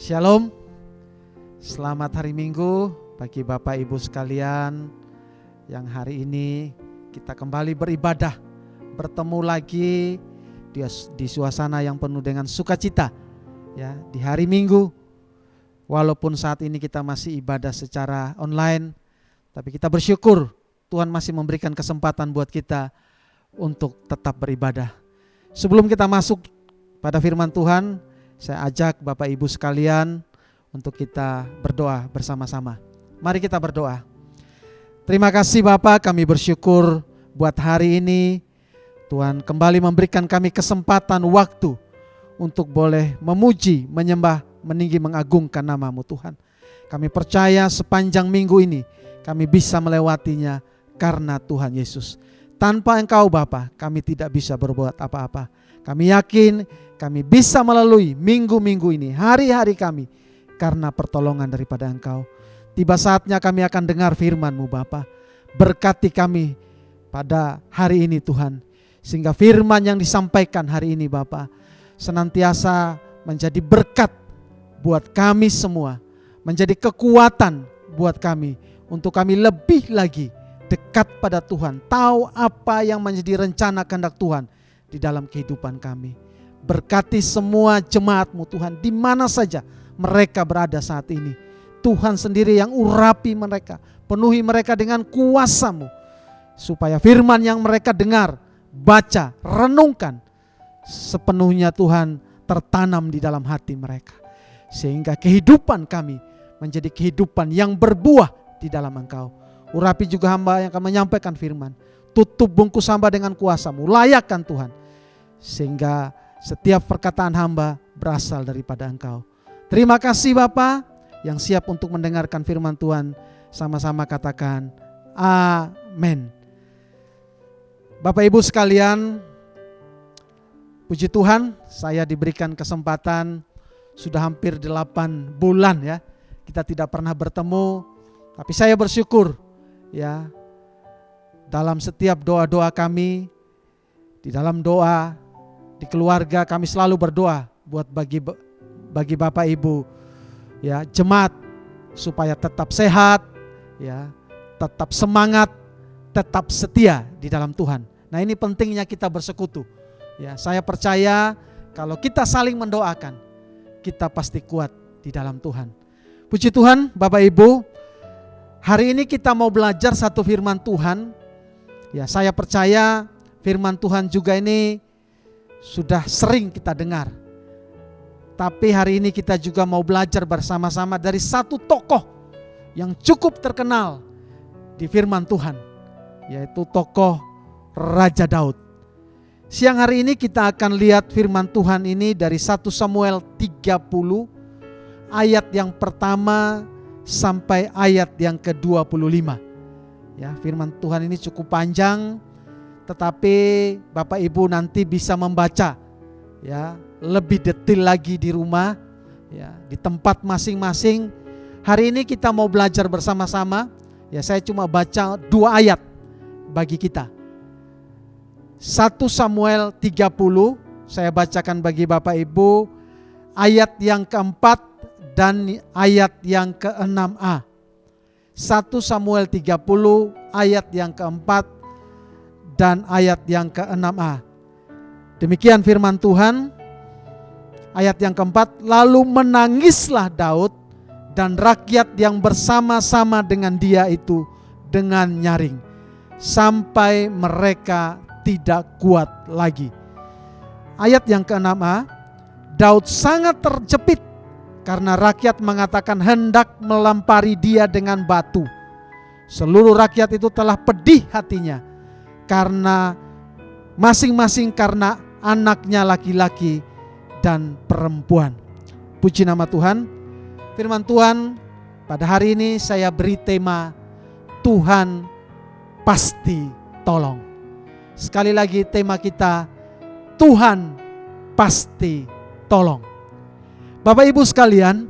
Shalom, selamat hari Minggu bagi Bapak Ibu sekalian yang hari ini kita kembali beribadah, bertemu lagi di suasana yang penuh dengan sukacita ya, di hari Minggu. Walaupun saat ini kita masih ibadah secara online, tapi kita bersyukur Tuhan masih memberikan kesempatan buat kita untuk tetap beribadah. Sebelum kita masuk pada firman Tuhan, saya ajak Bapak Ibu sekalian untuk kita berdoa bersama-sama. Mari kita berdoa. Terima kasih Bapak, kami bersyukur buat hari ini. Tuhan kembali memberikan kami kesempatan waktu untuk boleh memuji, menyembah, meninggi, mengagungkan nama-Mu Tuhan. Kami percaya sepanjang minggu ini kami bisa melewatinya karena Tuhan Yesus. Tanpa Engkau Bapa, kami tidak bisa berbuat apa-apa. Kami yakin kami bisa melalui minggu-minggu ini, hari-hari kami, karena pertolongan daripada Engkau. Tiba saatnya kami akan dengar firman-Mu Bapa. Berkati kami pada hari ini Tuhan, sehingga firman yang disampaikan hari ini Bapa senantiasa menjadi berkat buat kami semua, menjadi kekuatan buat kami, untuk kami lebih lagi dekat pada Tuhan, tahu apa yang menjadi rencana kehendak Tuhan di dalam kehidupan kami. Berkati semua jemaat-Mu Tuhan, di mana saja mereka berada saat ini. Tuhan sendiri yang urapi mereka, penuhi mereka dengan kuasa-Mu, supaya firman yang mereka dengar, baca, renungkan, sepenuhnya Tuhan tertanam di dalam hati mereka, sehingga kehidupan kami menjadi kehidupan yang berbuah di dalam Engkau. Urapi juga hamba yang akan menyampaikan firman. Tutup bungkus hamba dengan kuasa-Mu, layakkan Tuhan, sehingga setiap perkataan hamba berasal daripada Engkau. Terima kasih Bapa yang siap untuk mendengarkan firman Tuhan. Sama-sama katakan amin. Bapak Ibu sekalian, puji Tuhan, saya diberikan kesempatan sudah hampir 8 bulan ya, kita tidak pernah bertemu. Tapi saya bersyukur ya, dalam setiap doa-doa kami, di dalam doa, di keluarga kami selalu berdoa buat bagi Bapak Ibu ya, jemaat, supaya tetap sehat ya, tetap semangat, tetap setia di dalam Tuhan. Nah, ini pentingnya kita bersekutu ya. Saya percaya kalau kita saling mendoakan, kita pasti kuat di dalam Tuhan. Puji Tuhan Bapak Ibu, hari ini kita mau belajar satu firman Tuhan. Ya, saya percaya firman Tuhan juga ini sudah sering kita dengar. Tapi hari ini kita juga mau belajar bersama-sama dari satu tokoh yang cukup terkenal di firman Tuhan, yaitu tokoh Raja Daud. Siang hari ini kita akan lihat firman Tuhan ini dari 1 Samuel 30 ayat yang pertama sampai ayat yang ke-25. Ya, firman Tuhan ini cukup panjang, tetapi Bapak Ibu nanti bisa membaca ya lebih detail lagi di rumah ya, di tempat masing-masing. Hari ini kita mau belajar bersama-sama. Ya, saya cuma baca 2 ayat bagi kita. 1 Samuel 30 saya bacakan bagi Bapak Ibu, ayat yang keempat dan ayat yang ke-6a. 1 Samuel 30 ayat yang keempat dan ayat yang ke-6a. Demikian firman Tuhan. Ayat yang keempat, lalu menangislah Daud dan rakyat yang bersama-sama dengan dia itu dengan nyaring, sampai mereka tidak kuat lagi. Ayat yang ke-6a, Daud sangat terjepit karena rakyat mengatakan hendak melempari dia dengan batu. Seluruh rakyat itu telah pedih hatinya karena masing-masing karena anaknya laki-laki dan perempuan. Puji nama Tuhan. Firman Tuhan pada hari ini saya beri tema Tuhan pasti tolong. Sekali lagi tema kita, Tuhan pasti tolong. Bapak Ibu sekalian,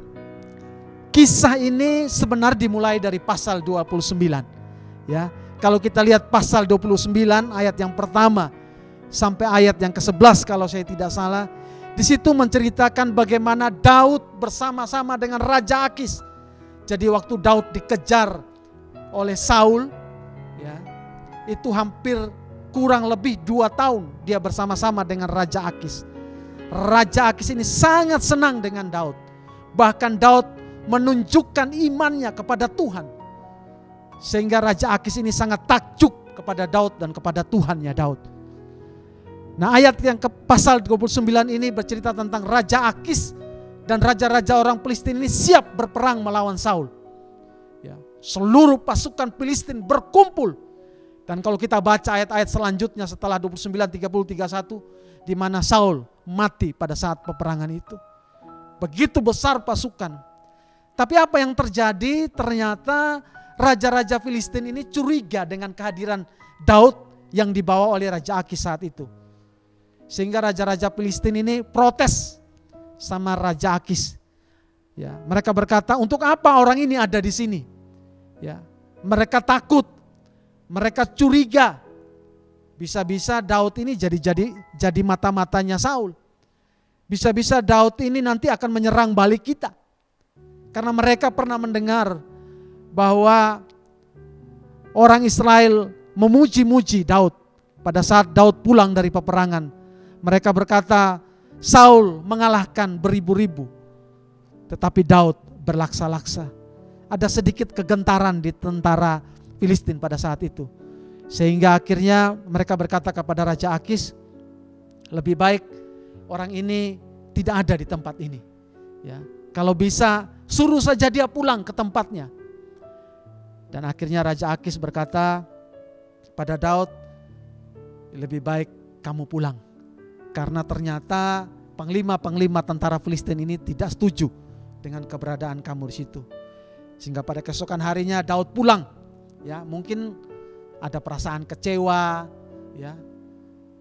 kisah ini sebenarnya dimulai dari pasal 29. Ya, kalau kita lihat pasal 29 ayat yang pertama sampai ayat yang ke-11 kalau saya tidak salah, Di situ menceritakan bagaimana Daud bersama-sama dengan Raja Akis. Jadi waktu Daud dikejar oleh Saul, ya, itu hampir kurang lebih 2 tahun dia bersama-sama dengan Raja Akis. Raja Akis ini sangat senang dengan Daud. Bahkan Daud menunjukkan imannya kepada Tuhan. Sehingga Raja Akis ini sangat takjub kepada Daud dan kepada Tuhannya Daud. Nah, ayat yang ke pasal 29 ini bercerita tentang Raja Akis dan raja-raja orang Filistin ini siap berperang melawan Saul. Ya, seluruh pasukan Filistin berkumpul. Dan kalau kita baca ayat-ayat selanjutnya setelah 29, 30, 31, di mana Saul mati pada saat peperangan itu. Begitu besar pasukan. Tapi apa yang terjadi? Ternyata raja-raja Filistin ini curiga dengan kehadiran Daud yang dibawa oleh Raja Akis saat itu. Sehingga raja-raja Filistin ini protes sama Raja Akis. Ya, mereka berkata, untuk apa orang ini ada di sini? Ya, mereka takut, mereka curiga. Bisa-bisa Daud ini jadi mata-matanya Saul. Bisa-bisa Daud ini nanti akan menyerang balik kita. Karena mereka pernah mendengar bahwa orang Israel memuji-muji Daud pada saat Daud pulang dari peperangan. Mereka berkata, Saul mengalahkan beribu-ribu, tetapi Daud berlaksa-laksa. Ada sedikit kegentaran di tentara Filistin pada saat itu. Sehingga akhirnya mereka berkata kepada Raja Akis, lebih baik orang ini tidak ada di tempat ini. Ya, kalau bisa suruh saja dia pulang ke tempatnya. Dan akhirnya Raja Akis berkata pada Daud, lebih baik kamu pulang. Karena ternyata panglima-panglima tentara Filistin ini tidak setuju dengan keberadaan kamu di situ. Sehingga pada keesokan harinya Daud pulang. Ya, mungkin ada perasaan kecewa, ya.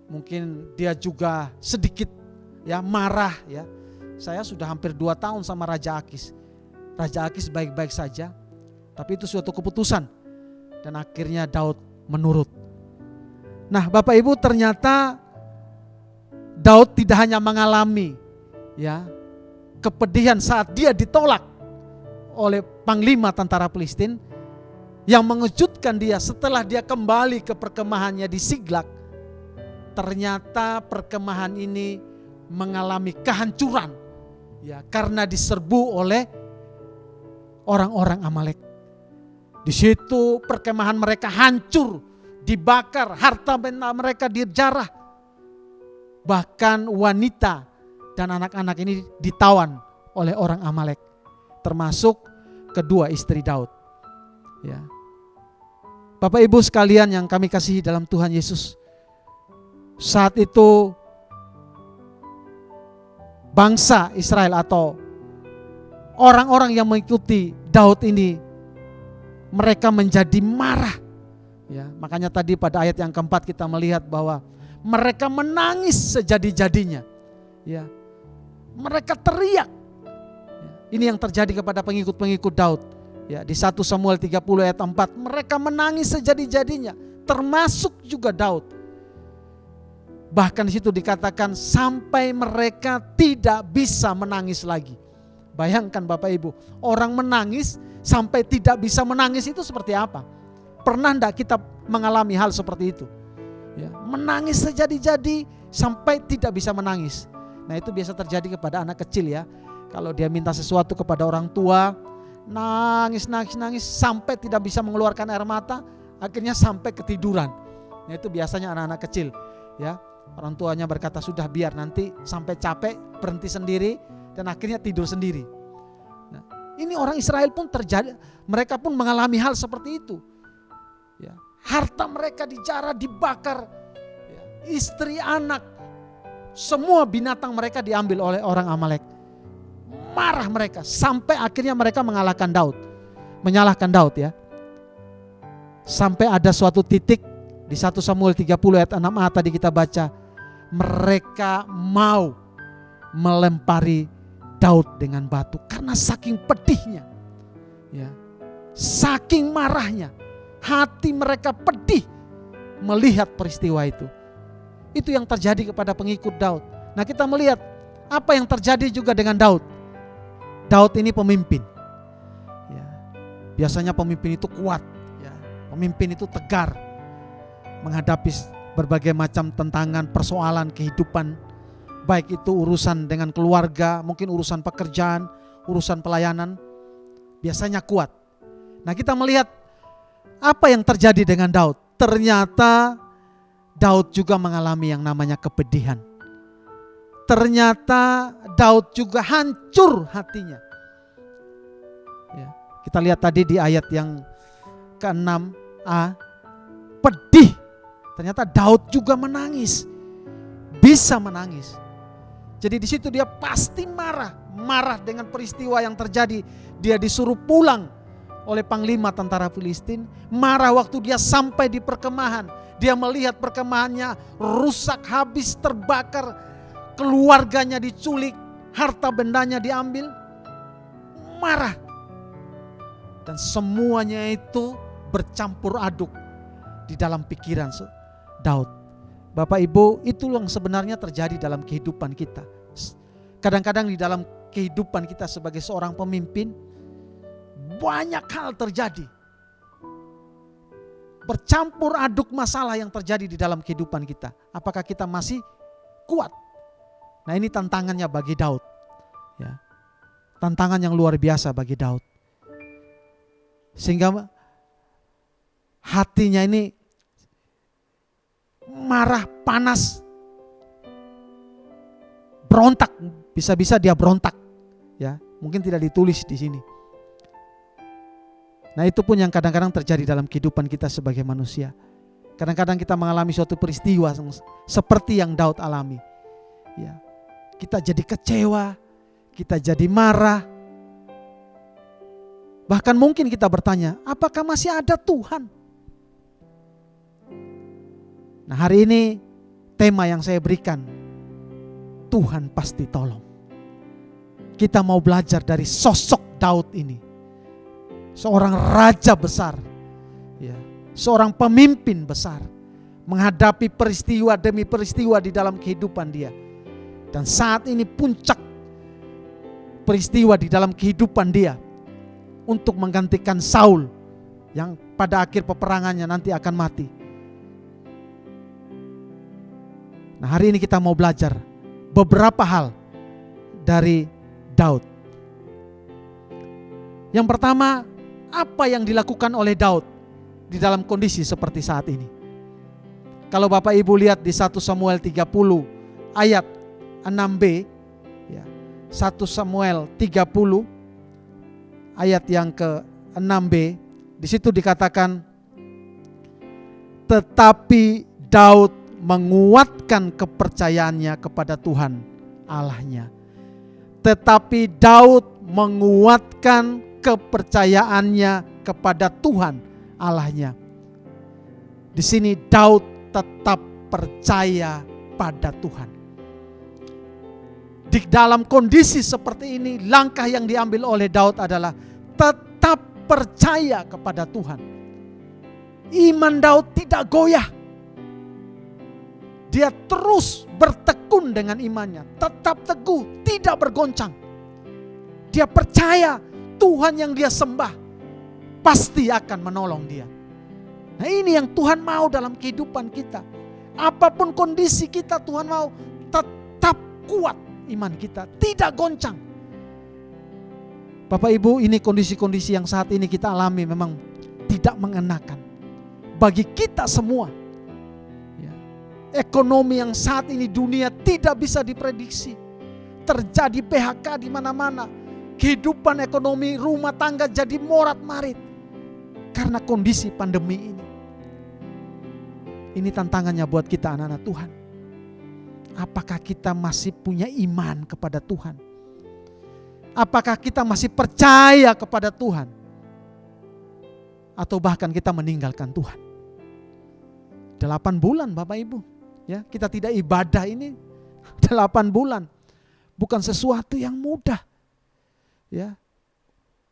Mungkin dia juga sedikit ya marah, ya. Saya sudah hampir 2 tahun sama Raja Akis. Raja Akis baik-baik saja, tapi itu suatu keputusan. Dan akhirnya Daud menurut. Nah, Bapak Ibu, ternyata Daud tidak hanya mengalami ya kepedihan saat dia ditolak oleh panglima tentara Filistin. Yang mengejutkan dia setelah dia kembali ke perkemahannya di Siklag, ternyata perkemahan ini mengalami kehancuran ya karena diserbu oleh orang-orang Amalek. Di situ perkemahan mereka hancur, dibakar, harta benda mereka dijarah. Bahkan wanita dan anak-anak ini ditawan oleh orang Amalek, termasuk kedua istri Daud. Ya. Bapak Ibu sekalian yang kami kasihi dalam Tuhan Yesus, saat itu bangsa Israel atau orang-orang yang mengikuti Daud ini, mereka menjadi marah. Ya, makanya tadi pada ayat yang keempat kita melihat bahwa mereka menangis sejadi-jadinya. Ya, mereka teriak. Ini yang terjadi kepada pengikut-pengikut Daud. Ya, di 1 Samuel 30 ayat 4, mereka menangis sejadi-jadinya, termasuk juga Daud. Bahkan di situ dikatakan sampai mereka tidak bisa menangis lagi. Bayangkan Bapak Ibu, orang menangis sampai tidak bisa menangis itu seperti apa? Pernah enggak kita mengalami hal seperti itu? Ya, menangis sejadi-jadi sampai tidak bisa menangis. Nah, itu biasa terjadi kepada anak kecil ya. Kalau dia minta sesuatu kepada orang tua, nangis sampai tidak bisa mengeluarkan air mata, akhirnya sampai ketiduran. Nah, itu biasanya anak-anak kecil ya. Orang tuanya berkata sudah biar nanti sampai capek berhenti sendiri dan akhirnya tidur sendiri. Nah, ini orang Israel pun terjadi, mereka pun mengalami hal seperti itu. Ya, harta mereka dijarah, dibakar, ya, istri, anak, semua binatang mereka diambil oleh orang Amalek. Marah mereka sampai akhirnya mereka menyalahkan Daud ya. Sampai ada suatu titik di 1 Samuel 30 ayat 6a tadi kita baca, mereka mau melempari Daud dengan batu karena saking pedihnya. Ya. Saking marahnya, hati mereka pedih melihat peristiwa itu. Itu yang terjadi kepada pengikut Daud. Nah, kita melihat Apa yang terjadi juga dengan Daud? Daud ini pemimpin. Ya, biasanya pemimpin itu kuat. Ya, pemimpin itu tegar menghadapi berbagai macam tantangan, persoalan kehidupan. Baik itu urusan dengan keluarga, mungkin urusan pekerjaan, urusan pelayanan. Biasanya kuat. Nah, kita melihat apa yang terjadi dengan Daud. Ternyata Daud juga mengalami yang namanya kepedihan. Ternyata Daud juga hancur hatinya. Ya, kita lihat tadi di ayat yang ke-6a, pedih. Ternyata Daud juga menangis, bisa menangis. Jadi di situ dia pasti marah dengan peristiwa yang terjadi. Dia disuruh pulang oleh panglima tentara Filistin. Marah waktu dia sampai di perkemahan. Dia melihat perkemahannya rusak habis, terbakar. Keluarganya diculik, harta bendanya diambil. Marah. Dan semuanya itu bercampur aduk di dalam pikiran Daud. Bapak Ibu, itu yang sebenarnya terjadi dalam kehidupan kita. Kadang-kadang di dalam kehidupan kita sebagai seorang pemimpin, banyak hal terjadi. Bercampur aduk masalah yang terjadi di dalam kehidupan kita. Apakah kita masih kuat? Nah, ini tantangannya bagi Daud. Ya. Tantangan yang luar biasa bagi Daud. Sehingga hatinya ini marah, panas, berontak. Bisa-bisa dia berontak. Ya, mungkin tidak ditulis di sini. Nah, itu pun yang kadang-kadang terjadi dalam kehidupan kita sebagai manusia. Kadang-kadang kita mengalami suatu peristiwa seperti yang Daud alami. Ya. Kita jadi kecewa, kita jadi marah. Bahkan mungkin kita bertanya, apakah masih ada Tuhan? Nah, hari ini tema yang saya berikan, Tuhan pasti tolong. Kita mau belajar dari sosok Daud ini. Seorang raja besar, ya, seorang pemimpin besar, menghadapi peristiwa demi peristiwa di dalam kehidupan dia. Dan saat ini puncak peristiwa di dalam kehidupan dia untuk menggantikan Saul yang pada akhir peperangannya nanti akan mati. Nah, hari ini kita mau belajar beberapa hal dari Daud. Yang pertama, apa yang dilakukan oleh Daud di dalam kondisi seperti saat ini? Kalau Bapak Ibu lihat di 1 Samuel 30 ayat 6b, ya, 1 Samuel 30 ayat yang ke-6b, di situ dikatakan, tetapi Daud menguatkan kepercayaannya kepada Tuhan Allahnya. Tetapi Daud menguatkan kepercayaannya kepada Tuhan Allahnya. Di sini Daud tetap percaya pada Tuhan. Di dalam kondisi seperti ini, langkah yang diambil oleh Daud adalah tetap percaya kepada Tuhan. Iman Daud tidak goyah. Dia terus bertekun dengan imannya, tetap teguh, tidak bergoncang. Dia percaya Tuhan yang dia sembah pasti akan menolong dia. Nah, ini yang Tuhan mau dalam kehidupan kita. Apapun kondisi kita, Tuhan mau tetap kuat iman kita, tidak goncang. Bapak Ibu, ini kondisi-kondisi yang saat ini kita alami memang tidak mengenakan bagi kita semua. Ya. Ekonomi yang saat ini dunia tidak bisa diprediksi. Terjadi PHK di mana-mana. Kehidupan ekonomi rumah tangga jadi morat-marit karena kondisi pandemi ini. Ini tantangannya buat kita anak-anak Tuhan. Apakah kita masih punya iman kepada Tuhan? Apakah kita masih percaya kepada Tuhan? Atau bahkan kita meninggalkan Tuhan? 8 bulan Bapak Ibu, ya, kita tidak ibadah ini 8 bulan. Bukan sesuatu yang mudah. Ya.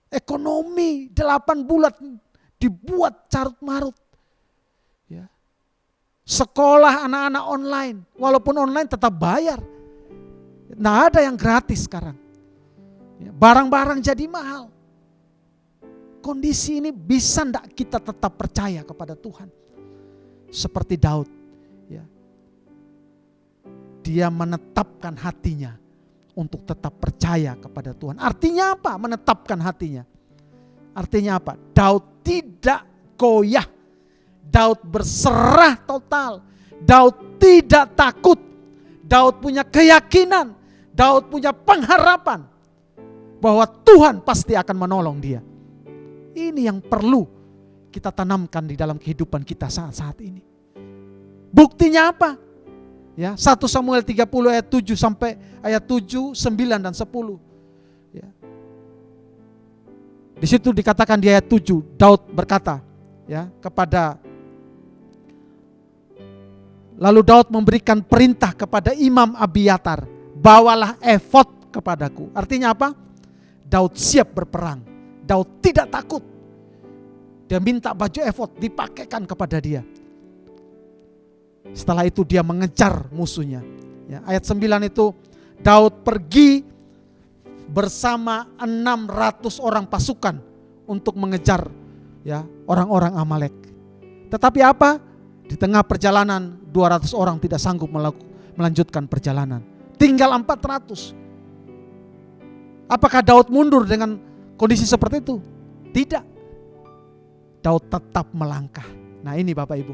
Ekonomi 8 bulan dibuat carut marut. Ya. Sekolah anak-anak online, walaupun online tetap bayar. Nggak ada yang gratis sekarang. Barang-barang jadi mahal. Kondisi ini bisa enggak kita tetap percaya kepada Tuhan? Seperti Daud. Ya. Dia menetapkan hatinya untuk tetap percaya kepada Tuhan. Artinya apa? Menetapkan hatinya. Artinya apa? Daud tidak goyah. Daud berserah total. Daud tidak takut. Daud punya keyakinan. Daud punya pengharapan bahwa Tuhan pasti akan menolong dia. Ini yang perlu kita tanamkan di dalam kehidupan kita saat-saat ini. Buktinya apa? Ya, 1 Samuel 30 ayat 7 sampai ayat 7, 9 dan 10. Ya. Di situ dikatakan di ayat 7, Daud berkata ya kepada lalu Daud memberikan perintah kepada Imam Abiatar, bawalah efod kepadaku. Artinya apa? Daud siap berperang. Daud tidak takut. Dia minta baju efod dipakaikan kepada dia. Setelah itu dia mengejar musuhnya. Ya, ayat 9 itu Daud pergi bersama 600 orang pasukan untuk mengejar ya orang-orang Amalek. Tetapi apa? Di tengah perjalanan 200 orang tidak sanggup melanjutkan perjalanan. Tinggal 400. Apakah Daud mundur dengan kondisi seperti itu? Tidak. Daud tetap melangkah. Nah ini Bapak Ibu,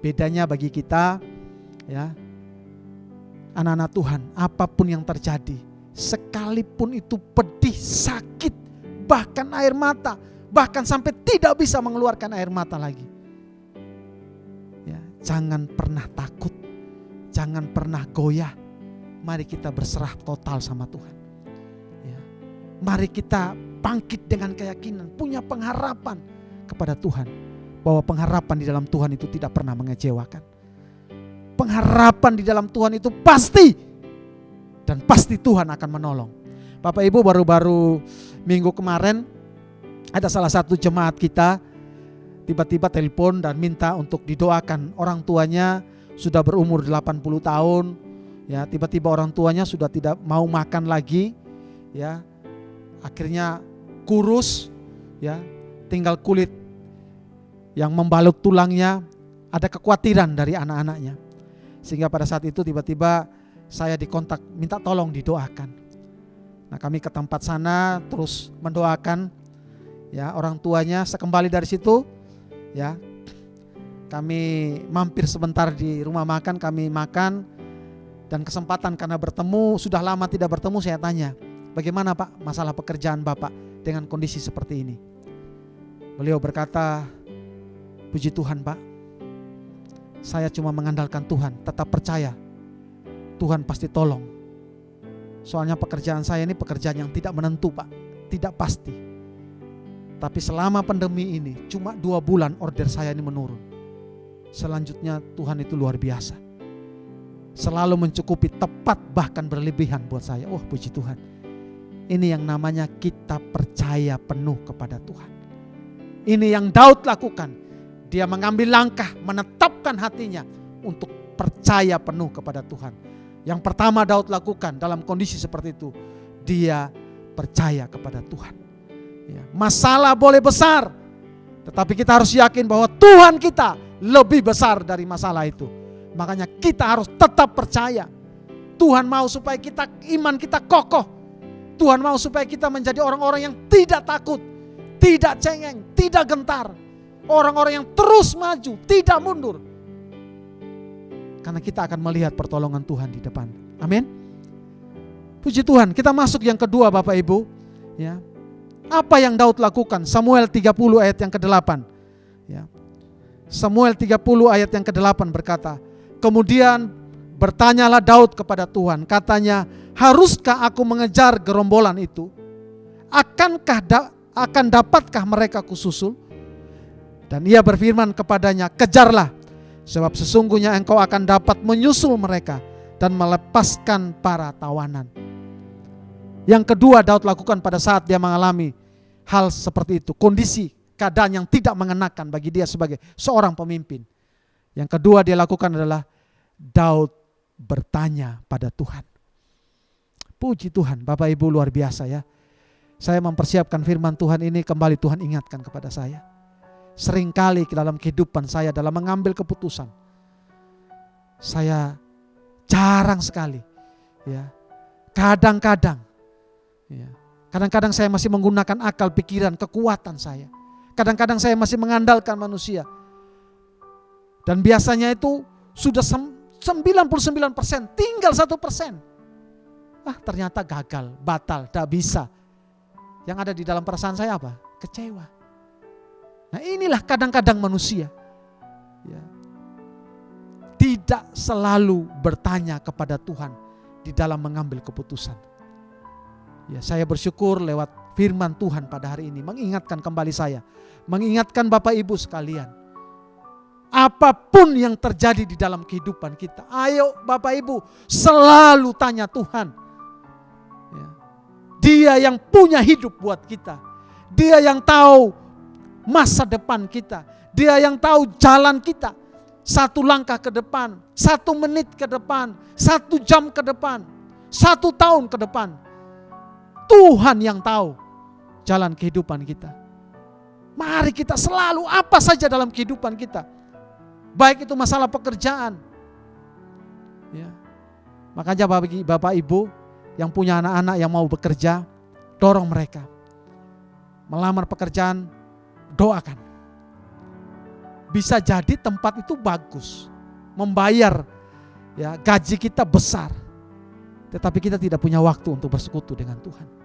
bedanya bagi kita ya, anak-anak Tuhan, apapun yang terjadi, sekalipun itu pedih, sakit, bahkan air mata, bahkan sampai tidak bisa mengeluarkan air mata lagi. Ya, jangan pernah takut, jangan pernah goyah. Mari kita berserah total sama Tuhan. Ya, mari kita bangkit dengan keyakinan, punya pengharapan kepada Tuhan, bahwa pengharapan di dalam Tuhan itu tidak pernah mengecewakan. Pengharapan di dalam Tuhan itu pasti, dan pasti Tuhan akan menolong. Bapak Ibu, baru-baru minggu kemarin ada salah satu jemaat kita tiba-tiba telepon dan minta untuk didoakan. Orang tuanya sudah berumur 80 tahun, ya, tiba-tiba orang tuanya sudah tidak mau makan lagi, ya, akhirnya kurus, ya, tinggal kulit yang membalut tulangnya. Ada kekhawatiran dari anak-anaknya, sehingga pada saat itu tiba-tiba saya dikontak minta tolong didoakan. Nah kami ke tempat sana terus mendoakan ya orang tuanya. Sekembali dari situ ya kami mampir sebentar di rumah makan, kami makan, dan kesempatan karena bertemu, sudah lama tidak bertemu, saya tanya, bagaimana Pak masalah pekerjaan Bapak dengan kondisi seperti ini? Beliau berkata, puji Tuhan Pak, saya cuma mengandalkan Tuhan, tetap percaya Tuhan pasti tolong. Soalnya pekerjaan saya ini pekerjaan yang tidak menentu Pak, tidak pasti. Tapi selama pandemi ini cuma 2 bulan order saya ini menurun. Selanjutnya Tuhan itu luar biasa, selalu mencukupi, tepat bahkan berlebihan buat saya. Oh puji Tuhan. Ini yang namanya kita percaya penuh kepada Tuhan. Ini yang Daud lakukan. Dia mengambil langkah, menetapkan hatinya untuk percaya penuh kepada Tuhan. Yang pertama Daud lakukan dalam kondisi seperti itu, dia percaya kepada Tuhan. Ya, masalah boleh besar, tetapi kita harus yakin bahwa Tuhan kita lebih besar dari masalah itu. Makanya kita harus tetap percaya. Tuhan mau supaya kita, iman kita kokoh. Tuhan mau supaya kita menjadi orang-orang yang tidak takut, tidak cengeng, tidak gentar. Orang-orang yang terus maju, tidak mundur. Karena kita akan melihat pertolongan Tuhan di depan. Amin. Puji Tuhan. Kita masuk yang kedua Bapak Ibu. Ya. Apa yang Daud lakukan? Samuel 30 ayat yang ke-8. Ya. Samuel 30 ayat yang ke-8 berkata, kemudian bertanyalah Daud kepada Tuhan. Katanya, haruskah aku mengejar gerombolan itu? Akan dapatkah mereka kususul? Dan ia berfirman kepadanya, kejarlah, sebab sesungguhnya engkau akan dapat menyusul mereka dan melepaskan para tawanan. Yang kedua Daud lakukan pada saat dia mengalami hal seperti itu, kondisi keadaan yang tidak mengenakan bagi dia sebagai seorang pemimpin. Yang kedua dia lakukan adalah Daud bertanya pada Tuhan. Puji Tuhan, Bapak Ibu luar biasa ya. Saya mempersiapkan firman Tuhan ini, kembali Tuhan ingatkan kepada saya. Seringkali dalam kehidupan saya, dalam mengambil keputusan, saya jarang sekali ya. Kadang-kadang ya, kadang-kadang saya masih menggunakan akal, pikiran, kekuatan saya. Kadang-kadang saya masih mengandalkan manusia. Dan biasanya itu sudah 99%, tinggal 1%. Ternyata gagal, batal, tidak bisa. Yang ada di dalam perasaan saya apa? Kecewa. Nah inilah kadang-kadang manusia ya, tidak selalu bertanya kepada Tuhan di dalam mengambil keputusan. Ya, saya bersyukur lewat firman Tuhan pada hari ini mengingatkan kembali saya, mengingatkan Bapak Ibu sekalian, apapun yang terjadi di dalam kehidupan kita, ayo Bapak Ibu selalu tanya Tuhan. Ya. Dia yang punya hidup buat kita, Dia yang tahu masa depan kita, Dia yang tahu jalan kita, 1 langkah ke depan, 1 menit ke depan, 1 jam ke depan, 1 tahun ke depan. Tuhan yang tahu jalan kehidupan kita. Mari kita selalu apa saja dalam kehidupan kita, baik itu masalah pekerjaan ya. Makanya Bapak Ibu yang punya anak-anak yang mau bekerja, dorong mereka melamar pekerjaan, doakan. Bisa jadi tempat itu bagus, membayar ya, gaji kita besar, tetapi kita tidak punya waktu untuk bersekutu dengan Tuhan.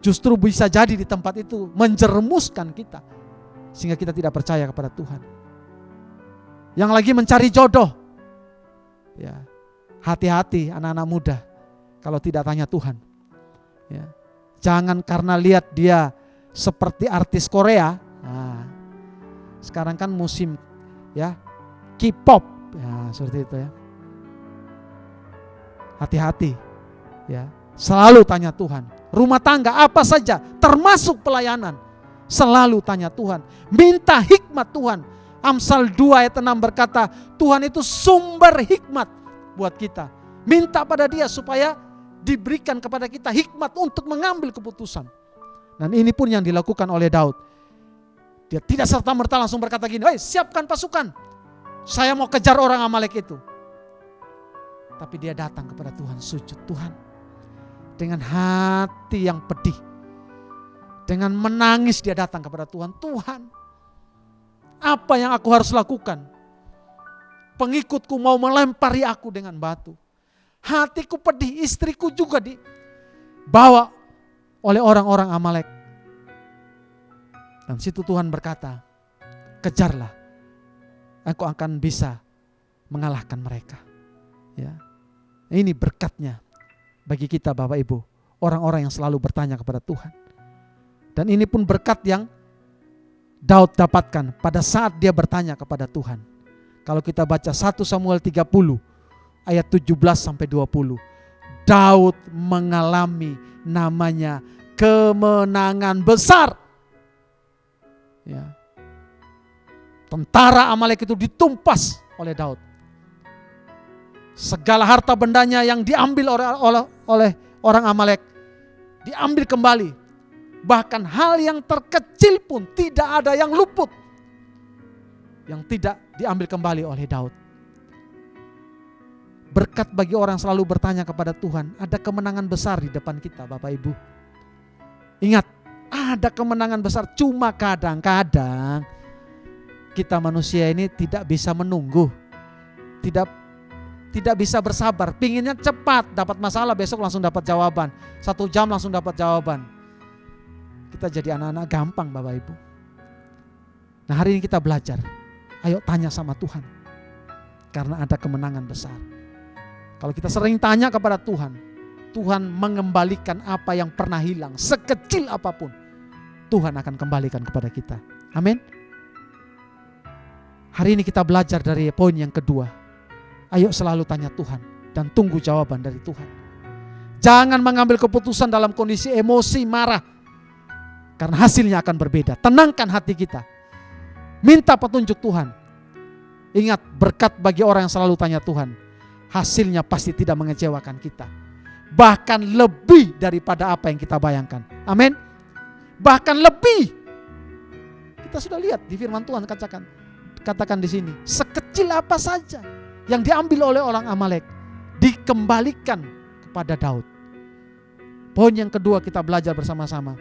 Justru bisa jadi di tempat itu menjerumuskan kita, sehingga kita tidak percaya kepada Tuhan. Yang lagi mencari jodoh ya, hati-hati anak-anak muda kalau tidak tanya Tuhan ya. Jangan karena lihat dia seperti artis Korea. Nah, sekarang kan musim ya K-pop ya, seperti itu ya. Hati-hati ya, selalu tanya Tuhan. Rumah tangga apa saja termasuk pelayanan, selalu tanya Tuhan, minta hikmat Tuhan. Amsal 2 ayat 6 berkata, Tuhan itu sumber hikmat buat kita. Minta pada Dia supaya diberikan kepada kita hikmat untuk mengambil keputusan. Dan ini pun yang dilakukan oleh Daud. Dia tidak serta-merta langsung berkata gini, "Hei, siapkan pasukan, saya mau kejar orang Amalek itu." Tapi dia datang kepada Tuhan, sujud. Tuhan, dengan hati yang pedih, dengan menangis dia datang kepada Tuhan. Tuhan, apa yang aku harus lakukan? Pengikutku mau melempari aku dengan batu. Hatiku pedih, istriku juga dibawa oleh orang-orang Amalek. Dan situ Tuhan berkata, kejarlah, engkau akan bisa mengalahkan mereka. Ya, ini berkatnya bagi kita Bapak Ibu, orang-orang yang selalu bertanya kepada Tuhan. Dan ini pun berkat yang Daud dapatkan pada saat dia bertanya kepada Tuhan. Kalau kita baca 1 Samuel 30 ayat 17-20, Daud mengalami namanya kemenangan besar. Ya. Tentara Amalek itu ditumpas oleh Daud. Segala harta bendanya yang diambil oleh orang Amalek diambil kembali. Bahkan hal yang terkecil pun tidak ada yang luput yang tidak diambil kembali oleh Daud. Berkat bagi orang selalu bertanya kepada Tuhan. Ada kemenangan besar di depan kita Bapak Ibu. Ingat, ada kemenangan besar. Cuma kadang-kadang kita manusia ini tidak bisa menunggu. Tidak bisa bersabar. Pinginnya cepat dapat masalah, besok langsung dapat jawaban. 1 jam langsung dapat jawaban. Kita jadi anak-anak gampang Bapak Ibu. Nah hari ini kita belajar. Ayo tanya sama Tuhan. Karena ada kemenangan besar. Kalau kita sering tanya kepada Tuhan, Tuhan mengembalikan apa yang pernah hilang. Sekecil apapun, Tuhan akan kembalikan kepada kita. Amin. Hari ini kita belajar dari poin yang kedua. Ayo selalu tanya Tuhan dan tunggu jawaban dari Tuhan. Jangan mengambil keputusan dalam kondisi emosi, marah. Karena hasilnya akan berbeda. Tenangkan hati kita. Minta petunjuk Tuhan. Ingat, berkat bagi orang yang selalu tanya Tuhan. hasilnya pasti tidak mengecewakan kita. Bahkan lebih daripada apa yang kita bayangkan. Amin. Bahkan lebih. Kita sudah lihat di firman Tuhan katakan di sini, sekecil apa saja yang diambil oleh orang Amalek dikembalikan kepada Daud. Poin yang kedua kita belajar bersama-sama.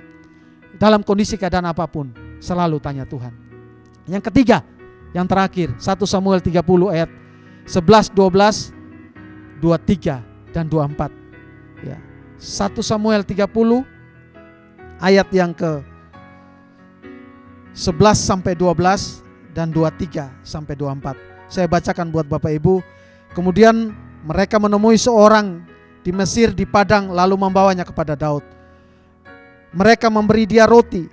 Dalam kondisi keadaan apapun, selalu tanya Tuhan. Yang ketiga, yang terakhir, 1 Samuel 30 ayat 11, 12, 23 dan 24. Ya. 1 Samuel 30 ayat yang ke 11 sampai 12 dan 23 sampai 24. Saya bacakan buat Bapak Ibu. Kemudian mereka menemui seorang di Mesir di padang lalu membawanya kepada Daud. Mereka memberi dia roti,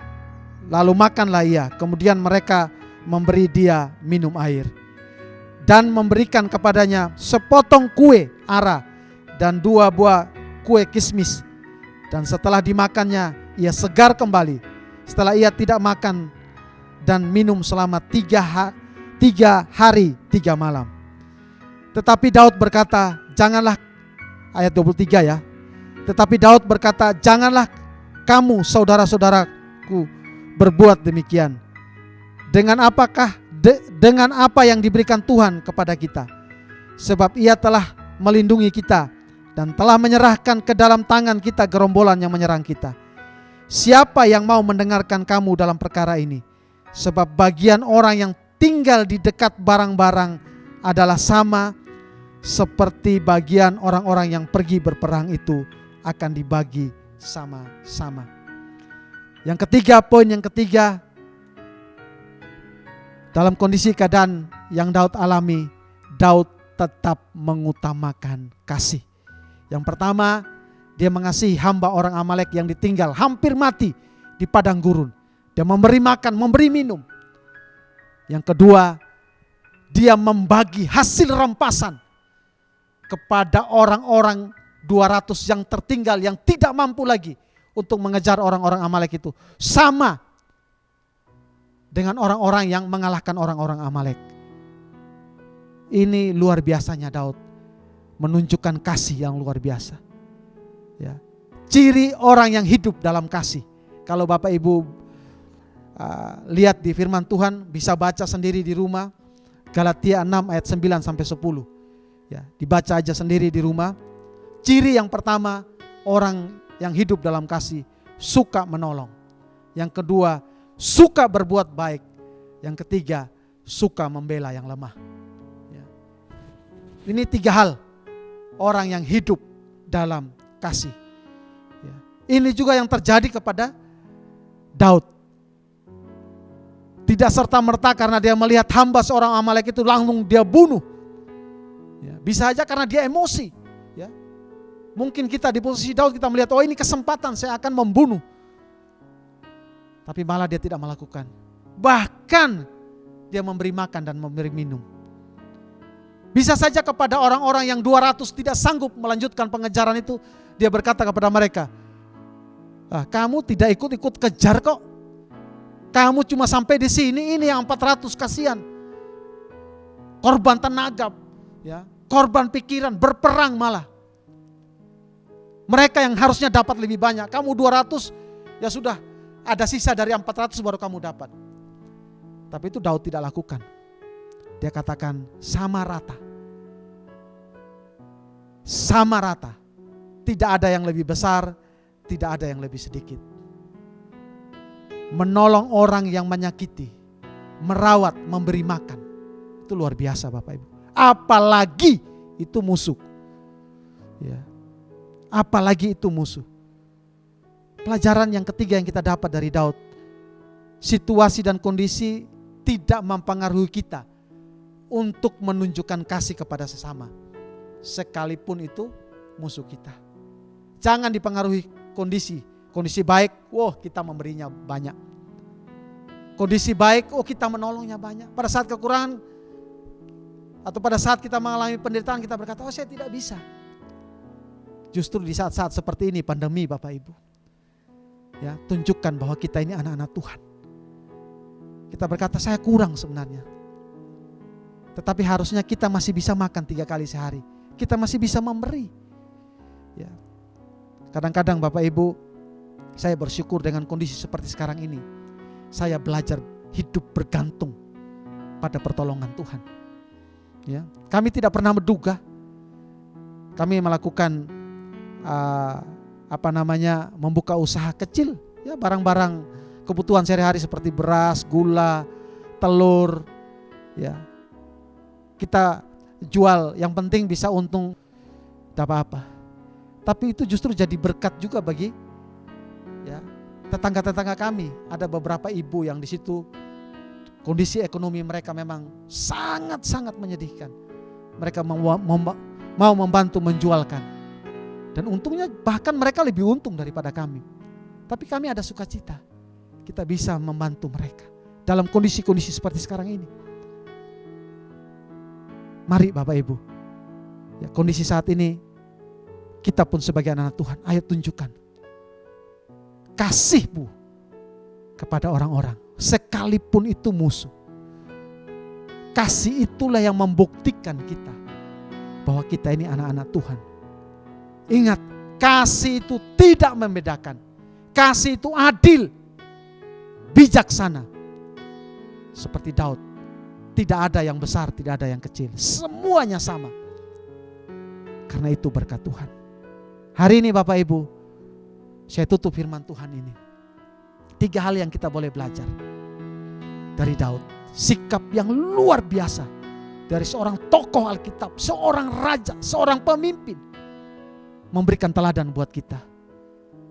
lalu makanlah ia. Kemudian mereka memberi dia minum air dan memberikan kepadanya sepotong kue ara dan 2 buah kue kismis. Dan setelah dimakannya ia segar kembali. Setelah ia tidak makan dan minum selama 3 hari 3 malam. Tetapi Daud berkata, janganlah, ayat 23 ya. Tetapi Daud berkata, janganlah kamu saudara-saudaraku berbuat demikian. Dengan apa yang diberikan Tuhan kepada kita? Sebab ia telah melindungi kita dan telah menyerahkan ke dalam tangan kita gerombolan yang menyerang kita. Siapa yang mau mendengarkan kamu dalam perkara ini? Sebab bagian orang yang tinggal di dekat barang-barang adalah sama seperti bagian orang-orang yang pergi berperang itu akan dibagi sama-sama. Yang ketiga, poin yang ketiga, dalam kondisi keadaan yang Daud alami, Daud tetap mengutamakan kasih. Yang pertama, dia mengasihi hamba orang Amalek yang ditinggal hampir mati di padang gurun. Dia memberi makan, memberi minum. Yang kedua, dia membagi hasil rampasan kepada orang-orang 200 yang tertinggal, yang tidak mampu lagi untuk mengejar orang-orang Amalek itu. Sama dengan orang-orang yang mengalahkan orang-orang Amalek. Ini luar biasanya Daud menunjukkan kasih yang luar biasa. Ya. Ciri orang yang hidup dalam kasih. Kalau Bapak Ibu lihat di firman Tuhan, bisa baca sendiri di rumah. Galatia 6 ayat 9 sampai 10. Ya, dibaca aja sendiri di rumah. Ciri yang pertama, orang yang hidup dalam kasih suka menolong. Yang kedua, suka berbuat baik. Yang ketiga, suka membela yang lemah. Ya. Ini 3 hal orang yang hidup dalam kasih. Ya. Ini juga yang terjadi kepada Daud. Tidak serta-merta karena dia melihat hamba seorang Amalek itu langsung dia bunuh. Ya, bisa aja karena dia emosi. Ya. Mungkin kita di posisi Daud, kita melihat, oh ini kesempatan saya akan membunuh. Tapi malah dia tidak melakukan. Bahkan dia memberi makan dan memberi minum. Bisa saja kepada orang-orang yang 200 tidak sanggup melanjutkan pengejaran itu, dia berkata kepada mereka, kamu tidak ikut-ikut kejar kok. Kamu cuma sampai di sini, ini yang 400 kasihan. Korban tenaga, ya, korban pikiran, berperang malah. Mereka yang harusnya dapat lebih banyak, kamu 200, ya sudah ada sisa dari 400 baru kamu dapat. Tapi itu Daud tidak lakukan. Dia katakan sama rata. Sama rata. Tidak ada yang lebih besar, tidak ada yang lebih sedikit. Menolong orang yang menyakiti, merawat, memberi makan. Itu luar biasa Bapak Ibu. Apalagi itu musuh. Ya. Apalagi itu musuh. Pelajaran yang ketiga yang kita dapat dari Daud. Situasi dan kondisi tidak mempengaruhi kita untuk menunjukkan kasih kepada sesama. Sekalipun itu musuh kita. Jangan dipengaruhi kondisi. Kondisi baik, kita memberinya banyak. Kondisi baik, kita menolongnya banyak. Pada saat kekurangan atau pada saat kita mengalami penderitaan, kita berkata, saya tidak bisa. Justru di saat-saat seperti ini, pandemi Bapak Ibu, ya, tunjukkan bahwa kita ini anak-anak Tuhan. Kita berkata, saya kurang sebenarnya. Tetapi harusnya kita masih bisa makan 3 kali sehari. kita masih bisa memberi. Ya. Kadang-kadang Bapak Ibu, saya bersyukur dengan kondisi seperti sekarang ini. Saya belajar hidup bergantung pada pertolongan Tuhan. Ya, kami tidak pernah menduga. Kami melakukan membuka usaha kecil, ya, barang-barang kebutuhan sehari-hari seperti beras, gula, telur, ya. Kita jual, yang penting bisa untung, tidak apa-apa. Tapi itu justru jadi berkat juga bagi, ya, tetangga-tetangga kami. Ada beberapa ibu yang di situ kondisi ekonomi mereka memang sangat-sangat menyedihkan. Mereka mau membantu menjualkan. Dan untungnya bahkan mereka lebih untung daripada kami. Tapi kami ada sukacita. Kita bisa membantu mereka dalam kondisi-kondisi seperti sekarang ini. Mari Bapak Ibu, ya, kondisi saat ini kita pun sebagai anak Tuhan, ayo tunjukkan kasih-Mu kepada orang-orang, sekalipun itu musuh. Kasih itulah yang membuktikan kita bahwa kita ini anak-anak Tuhan. Ingat, kasih itu tidak membedakan. Kasih itu adil, bijaksana. Seperti Daud, tidak ada yang besar, tidak ada yang kecil. Semuanya sama. Karena itu berkat Tuhan. Hari ini Bapak Ibu, saya tutup firman Tuhan ini. 3 hal yang kita boleh belajar dari Daud. Sikap yang luar biasa dari seorang tokoh Alkitab, seorang raja, seorang pemimpin, memberikan teladan buat kita.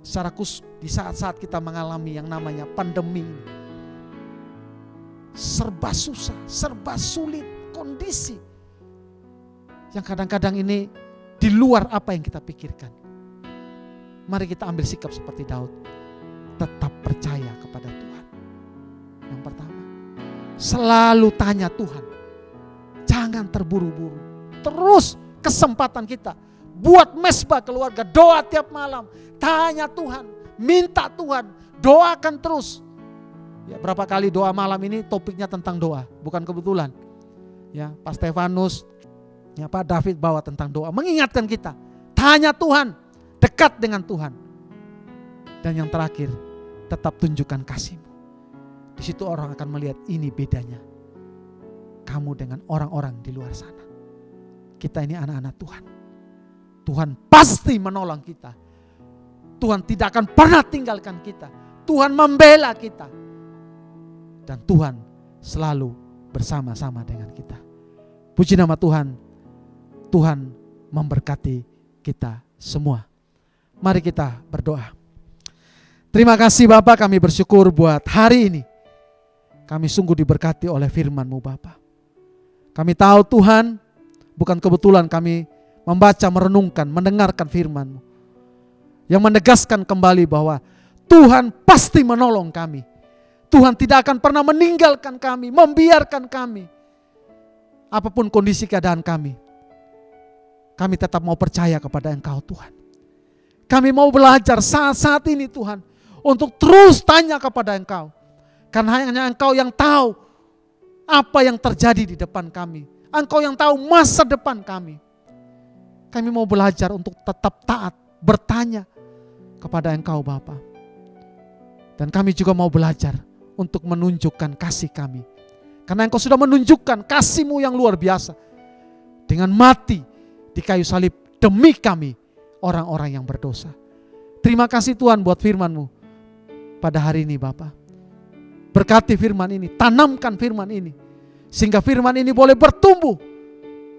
Secara khusus di saat-saat kita mengalami yang namanya pandemi ini. Serba susah, serba sulit kondisi. Yang kadang-kadang ini di luar apa yang kita pikirkan. Mari kita ambil sikap seperti Daud. Tetap percaya kepada Tuhan. Yang pertama, selalu tanya Tuhan. Jangan terburu-buru. Terus kesempatan kita buat mesbah keluarga, doa tiap malam, tanya Tuhan, minta Tuhan, doakan terus. Ya, berapa kali doa malam ini topiknya tentang doa, bukan kebetulan. Ya, Pak Stefanus, ya, Pak David bawa tentang doa, mengingatkan kita, tanya Tuhan, dekat dengan Tuhan. Dan yang terakhir, tetap tunjukkan kasih-Mu. Di situ orang akan melihat ini bedanya kamu dengan orang-orang di luar sana. Kita ini anak-anak Tuhan. Tuhan pasti menolong kita. Tuhan tidak akan pernah tinggalkan kita. Tuhan membela kita. Dan Tuhan selalu bersama-sama dengan kita. Puji nama Tuhan. Tuhan memberkati kita semua. Mari kita berdoa. Terima kasih Bapak, kami bersyukur buat hari ini. Kami sungguh diberkati oleh firman-Mu Bapak. Kami tahu Tuhan, bukan kebetulan kami membaca, merenungkan, mendengarkan firman-Mu. Yang menegaskan kembali bahwa Tuhan pasti menolong kami. Tuhan tidak akan pernah meninggalkan kami, membiarkan kami. Apapun kondisi keadaan kami tetap mau percaya kepada Engkau Tuhan. Kami mau belajar saat-saat ini Tuhan, untuk terus tanya kepada Engkau. Karena hanya Engkau yang tahu apa yang terjadi di depan kami. Engkau yang tahu masa depan kami. Kami mau belajar untuk tetap taat, bertanya kepada Engkau Bapa. Dan kami juga mau belajar untuk menunjukkan kasih kami. Karena Engkau sudah menunjukkan kasih-Mu yang luar biasa. Dengan mati di kayu salib demi kami, orang-orang yang berdosa. Terima kasih Tuhan buat firman-Mu pada hari ini Bapa. Berkati firman ini, tanamkan firman ini. Sehingga firman ini boleh bertumbuh,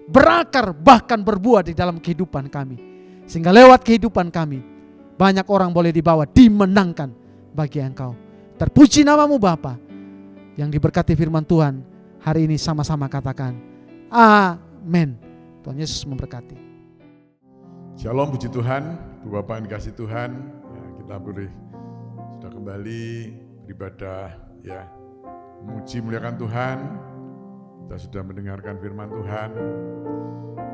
berakar, bahkan berbuah di dalam kehidupan kami. Sehingga lewat kehidupan kami, banyak orang boleh dibawa, dimenangkan bagi Engkau. Terpuji nama-Mu Bapa. Yang diberkati firman Tuhan, hari ini sama-sama katakan, amin. Tuhan Yesus memberkati. Shalom, puji Tuhan, Bapak yang dikasih Tuhan, ya, kita boleh sudah kembali beribadah, ya, memuji muliakan Tuhan. Kita sudah mendengarkan firman Tuhan.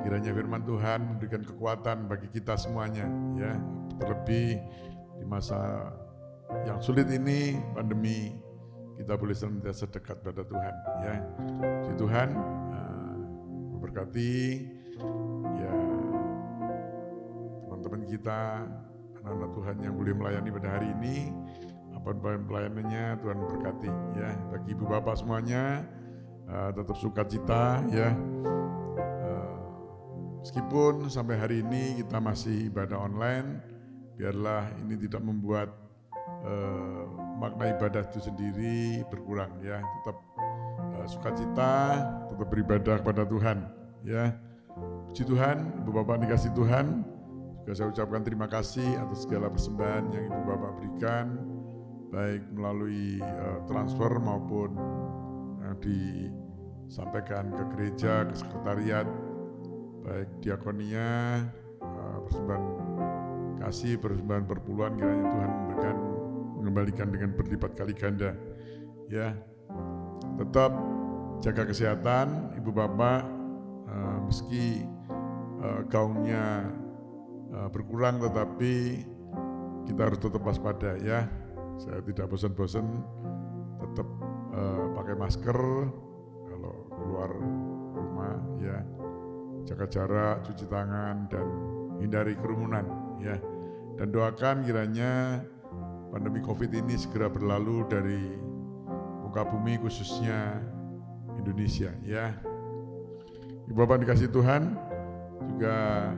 Kiranya firman Tuhan memberikan kekuatan bagi kita semuanya, ya, terlebih di masa yang sulit ini, pandemi, kita boleh senantiasa dekat pada Tuhan, ya. Puji Tuhan, memberkati, ya. teman-teman kita, anak-anak Tuhan yang boleh melayani pada hari ini, apapun pelayanannya Tuhan berkati ya. Bagi ibu bapak semuanya tetap sukacita ya. Meskipun sampai hari ini kita masih ibadah online, biarlah ini tidak membuat makna ibadah itu sendiri berkurang ya. Tetap sukacita, tetap beribadah kepada Tuhan ya. Puji Tuhan, ibu bapak dikasih Tuhan. Juga saya ucapkan terima kasih atas segala persembahan yang ibu bapak berikan, baik melalui transfer maupun yang disampaikan ke gereja, ke sekretariat, baik diakonia, persembahan kasih, persembahan perpuluhan, kiranya Tuhan memberikan, mengembalikan dengan berlipat kali ganda ya. Tetap jaga kesehatan ibu bapak, meski gaungnya berkurang, tetapi kita harus tetap waspada ya. Saya tidak bosan-bosan tetap pakai masker kalau keluar rumah ya, jaga jarak, cuci tangan, dan hindari kerumunan ya. Dan doakan kiranya pandemi COVID ini segera berlalu dari muka bumi, khususnya Indonesia ya. Ibu bapak dikasih Tuhan, juga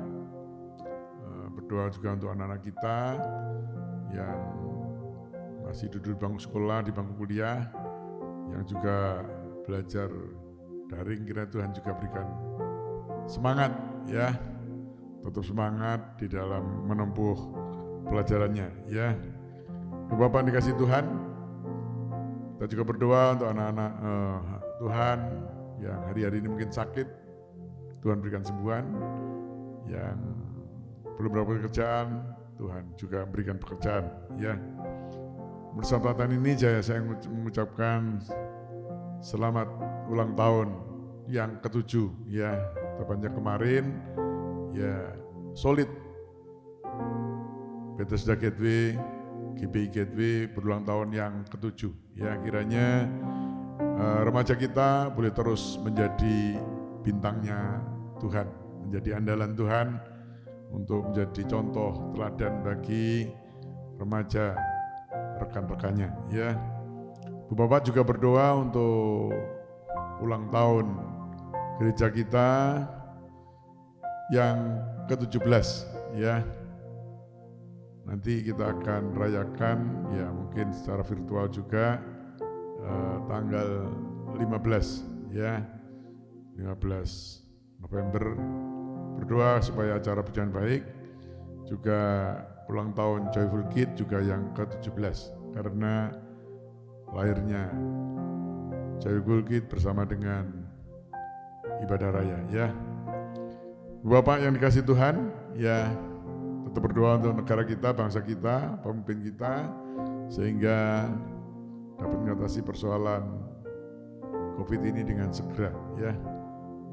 berdoa juga untuk anak-anak kita yang masih duduk di bangku sekolah, di bangku kuliah, yang juga belajar daring, kiranya Tuhan juga berikan semangat ya, tetap semangat di dalam menempuh pelajarannya ya. Ibu bapak dikasih Tuhan, kita juga berdoa untuk anak-anak Tuhan yang hari-hari ini mungkin sakit, Tuhan berikan sembuhan. Yang belum dapat pekerjaan, Tuhan juga berikan pekerjaan ya. Bersempatan ini saya mengucapkan selamat ulang tahun yang ke-7 ya. Tepatnya kemarin ya, solid Bethesda Gateway, GBI Gateway berulang tahun yang ke-7 ya. Kiranya remaja kita boleh terus menjadi bintangnya Tuhan, menjadi andalan Tuhan, untuk menjadi contoh teladan bagi remaja rekan-rekannya ya. Bu bapak juga berdoa untuk ulang tahun gereja kita yang ke-17 ya. Nanti kita akan rayakan ya, mungkin secara virtual juga tanggal 15 ya, 15 November. Berdoa supaya acara berjalan baik. Juga ulang tahun Joyful Kid juga yang ke-17, karena lahirnya Joyful Kid bersama dengan ibadah raya ya. Bapak yang dikasih Tuhan ya, tetap berdoa untuk negara kita, bangsa kita, pemimpin kita, sehingga dapat mengatasi persoalan COVID ini dengan segera ya.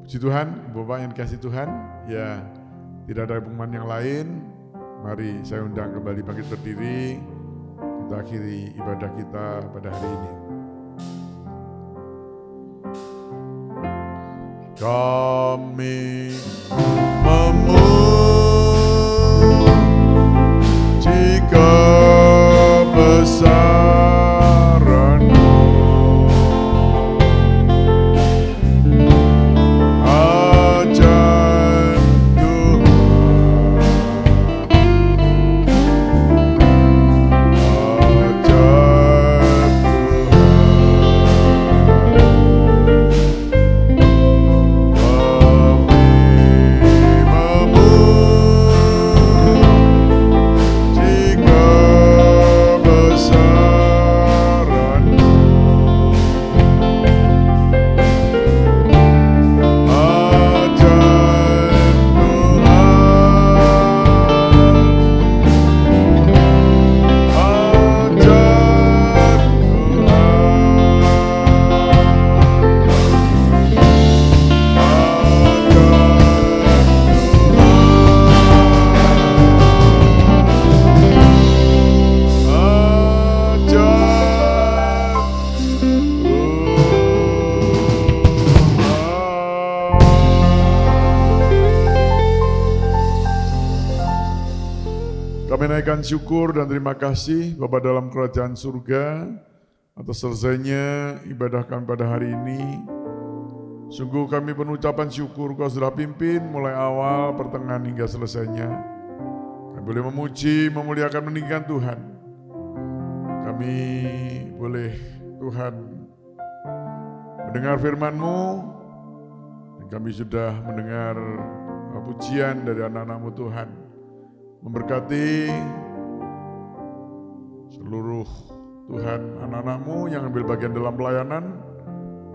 Puji Tuhan, Bapak yang dikasih Tuhan ya, tidak ada pengumuman yang lain. Mari saya undang kembali bangkit berdiri, kita akhiri ibadah kita pada hari ini. Kami memuji kebesaran-Mu, ajaib Tuhan, ajaib Tuhan. naikkan syukur dan terima kasih Bapa dalam kerajaan surga atas selesainya ibadah kami pada hari ini. Sungguh kami penuh ucapan syukur Kau sudah pimpin mulai awal, pertengahan hingga selesainya. Kami boleh memuji, memuliakan, meninggikan Tuhan. Kami boleh Tuhan mendengar firman-Mu, dan kami sudah mendengar pujian dari anak-anak-Mu Tuhan. Memberkati seluruh Tuhan anak-anak-Mu yang ambil bagian dalam pelayanan,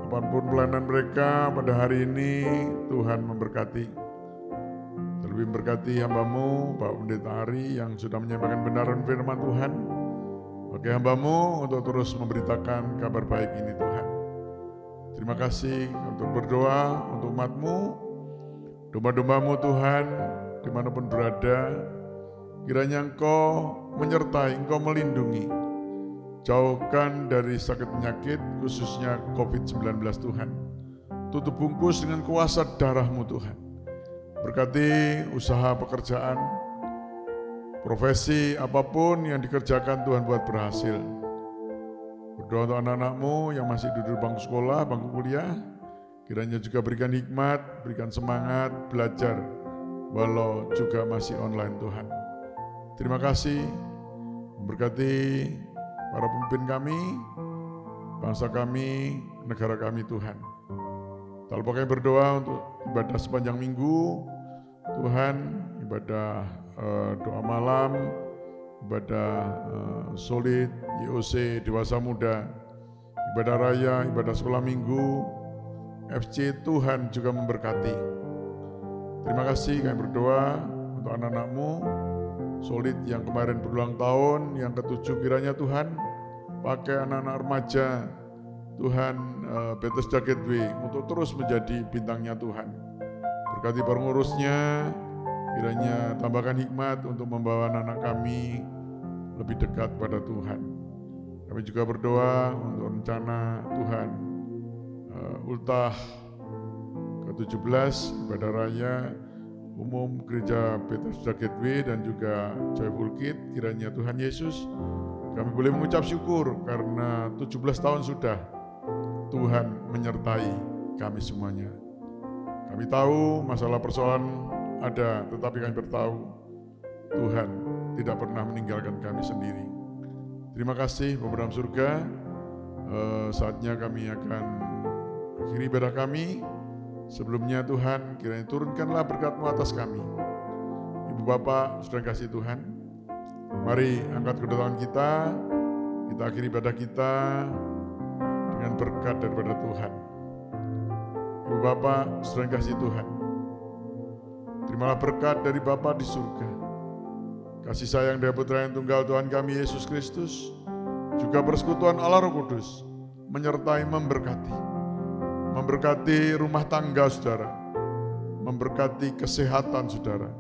apapun pelayanan mereka pada hari ini, Tuhan memberkati. Terlebih memberkati hamba-Mu, Pak Pendeta Ari yang sudah menyampaikan benaran firman Tuhan. Bagi hamba-Mu untuk terus memberitakan kabar baik ini Tuhan. Terima kasih untuk berdoa untuk umat-Mu, domba-domba-Mu Tuhan, dimanapun berada. Kiranya Engkau menyertai, Engkau melindungi. Jauhkan dari sakit penyakit, khususnya COVID-19 Tuhan. Tutup bungkus dengan kuasa darah-Mu Tuhan. Berkati usaha pekerjaan, profesi apapun yang dikerjakan Tuhan buat berhasil. Berdoa untuk anak-anak-Mu yang masih duduk bangku sekolah, bangku kuliah. Kiranya juga berikan hikmat, berikan semangat, belajar. Walau juga masih online Tuhan. Terima kasih, memberkati para pemimpin kami, bangsa kami, negara kami Tuhan. Tak lupa kami berdoa untuk ibadah sepanjang minggu, Tuhan, ibadah doa malam, ibadah solid, YOC, dewasa muda, ibadah raya, ibadah sekolah minggu, FC Tuhan juga memberkati. Terima kasih kami berdoa untuk anak-anak-Mu, Solid yang kemarin berulang tahun, yang ke-7 kiranya Tuhan pakai anak-anak remaja Tuhan Bethesda Gateway untuk terus menjadi bintangnya Tuhan. Berkati pengurusnya, kiranya tambahkan hikmat untuk membawa anak-anak kami lebih dekat pada Tuhan. Kami juga berdoa untuk rencana Tuhan ultah ke-17 ibadah raya umum Gereja Bethesda Gateway dan juga Joyful Kid. Kiranya Tuhan Yesus kami boleh mengucap syukur karena 17 tahun sudah Tuhan menyertai kami semuanya. Kami tahu masalah persoalan ada, tetapi kami bertahu Tuhan tidak pernah meninggalkan kami sendiri. Terima kasih Bapa dalam surga. Saatnya kami akan akhiri ibadah kami. Sebelumnya Tuhan, kiranya turunkanlah berkat-Mu atas kami. Ibu Bapak, saudara kasih Tuhan, mari angkat kedua tangan kita akhiri ibadah kita dengan berkat daripada Tuhan. Ibu Bapak, saudara kasih Tuhan, terimalah berkat dari Bapa di surga, kasih sayang dari Putra yang tunggal Tuhan kami Yesus Kristus, juga persekutuan Allah Roh Kudus, menyertai memberkati rumah tangga saudara, memberkati kesehatan saudara,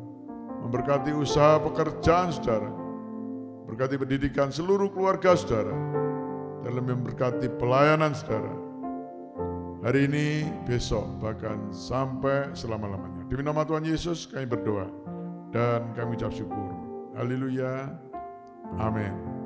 memberkati usaha pekerjaan saudara, berkati pendidikan seluruh keluarga saudara, dalam memberkati pelayanan saudara, hari ini, besok, bahkan sampai selama-lamanya. Demi nama Tuhan Yesus kami berdoa dan kami ucap syukur. Haleluya. Amin.